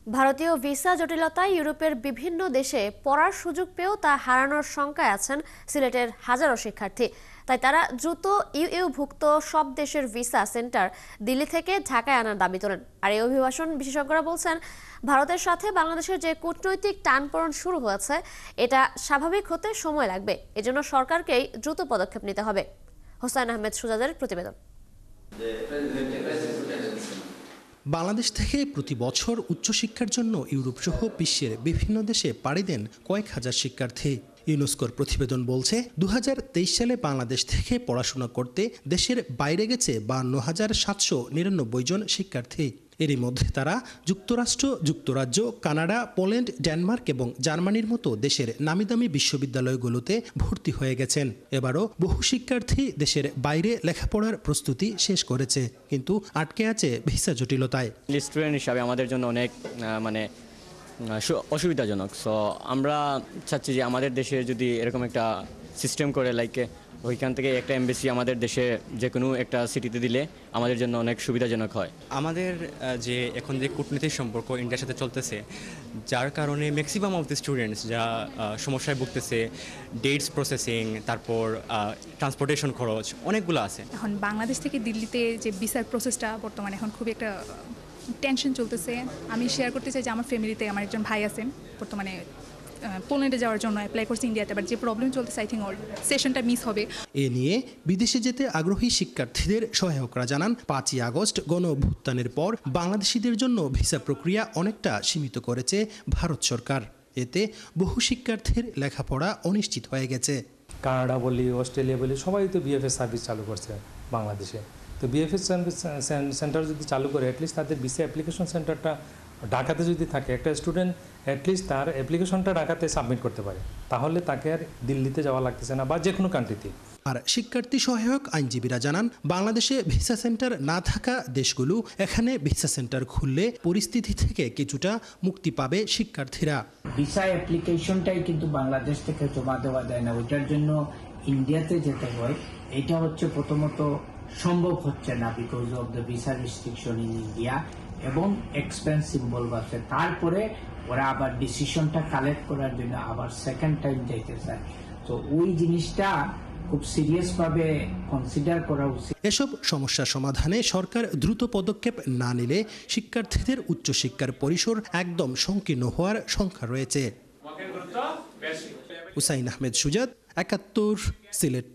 ভারতীয় ভিসা জটিলতায় ইউরোপের বিভিন্ন দেশে পড়ার সুযোগ পেয়েও তা হারানোর শঙ্কায় আছেন সিলেটের হাজারো শিক্ষার্থী। তাই তারা দ্রুত ইউভুক্ত সব দেশের ভিসা সেন্টার দিল্লি থেকে ঢাকায় আনার দাবি তোলেন। আর এই অভিবাসন বিশেষজ্ঞরা বলছেন, ভারতের সাথে বাংলাদেশের যে কূটনৈতিক টানপোড়েন শুরু হয়েছে, এটা স্বাভাবিক হতে সময় লাগবে। এজন্য সরকারকেই দ্রুত পদক্ষেপ নিতে হবে। হোসাইন আহমেদ সুজাদের প্রতিবেদন। বাংলাদেশ থেকে প্রতি বছর উচ্চশিক্ষার জন্য ইউরোপসহ বিশ্বের বিভিন্ন দেশে পাড়ি দেন কয়েক হাজার শিক্ষার্থী। ইউনেস্কোর প্রতিবেদন বলছে 2023 সালে বাংলাদেশ থেকে পড়াশোনা করতে দেশের বাইরে গেছে 52,799 জন শিক্ষার্থী। এরই মধ্যে তারা যুক্তরাষ্ট্র, যুক্তরাজ্য, কানাডা, পোল্যান্ড, ডেনমার্ক এবং জার্মানির মতো দেশের নামিদামি বিশ্ববিদ্যালয়গুলোতে ভর্তি হয়ে গেছেন। এবারও বহু শিক্ষার্থী দেশের বাইরে লেখাপড়ার প্রস্তুতি শেষ করেছে, কিন্তু আটকে আছে ভিসা জটিলতায়। স্টুডেন্ট হিসাবে আমাদের জন্য অনেক অসুবিধাজনক। সো আমরা চাচ্ছি যে আমাদের দেশে যদি এরকম একটা সিস্টেম করে, লাইক ওইখান থেকে একটা এমবেসি আমাদের দেশে যে কোনো একটা সিটিতে দিলে আমাদের জন্য অনেক সুবিধাজনক হয়। আমাদের যে এখন যে কূটনীতির সম্পর্ক ইন্ডিয়ার সাথে চলতেছে, যার কারণে ম্যাক্সিমাম অফ দ্য স্টুডেন্টস যা সমস্যায় ভুগতেছে, ডেটস প্রসেসিং, তারপর ট্রান্সপোর্টেশন খরচ অনেকগুলো আছে। এখন বাংলাদেশ থেকে দিল্লিতে যে ভিসার প্রসেসটা বর্তমানে এখন খুবই একটা টেনশন চলতেছে। আমি শেয়ার করতে চাই যে আমার ফ্যামিলিতে আমার একজন ভাই আছেন বর্তমানে পোল্যান্ডে যাওয়ার জন্য অ্যাপ্লাই করছে ইন্ডিয়াতে, বাট যে প্রবলেম চলতেছে, আই থিঙ্ক ওর সেশনটা মিস হবে। এ নিয়ে বিদেশে যেতে আগ্রহী শিক্ষার্থীদের সহায়করা জানান, 5ই আগস্ট গণ অভ্যুত্থানের পর বাংলাদেশিদের জন্য ভিসা প্রক্রিয়া অনেকটা সীমিত করেছে ভারত সরকার। এতে বহু শিক্ষার্থীর লেখাপড়া অনিশ্চিত হয়ে গেছে। কানাডা বলি, অস্ট্রেলিয়া বলি, সবাই তো বিএফএস সার্ভিস চালু করছে বাংলাদেশে। তো বিএফএস সেন্টার যদি চালু করে, অ্যাটলিস্ট তাদের ভিসা অ্যাপ্লিকেশন সেন্টারটা ঢাকাতে যদি থাকে, একটা স্টুডেন্ট অ্যাটলিস্ট তার অ্যাপ্লিকেশনটা ঢাকাতে সাবমিট করতে পারে, তাহলে তাকে আর দিল্লিতে যাওয়া লাগতেছে না, বা যে কোনো কান্ট্রিতে। আর শিক্ষার্থী সহায়ক আইনজীবীরা জানান, বাংলাদেশে ভিসা সেন্টার না থাকা দেশগুলো এখানে ভিসা সেন্টার খুললে পরিস্থিতি থেকে কিছুটা মুক্তি পাবে শিক্ষার্থীরা। ভিসা অ্যাপ্লিকেশনটাই কিন্তু বাংলাদেশ থেকে জমা দেওয়া যায় না, ওইটার জন্য ইন্ডিয়াতে যেতে হয়। এটা হচ্ছে প্রথমত সম্ভব হচ্ছে না because of the visa restriction in India, এবং এক্সপেন্সিভ বলবো আছে। তারপরে ওরা আবার ডিসিশনটা কালেক্ট করার জন্য আবার সেকেন্ড টাইম যাইতে চায়। তো ওই জিনিসটা খুব সিরিয়াসভাবে কনসিডার করা উচিত। এসব সমস্যা সমাধানে সরকার দ্রুত পদক্ষেপ না নিলে শিক্ষার্থীদের উচ্চশিক্ষার পরিসর একদম সংকীর্ণ হওয়ার শঙ্কা রয়েছে। হুসাইন আহমেদ সুজাদ, 71, সিলেট।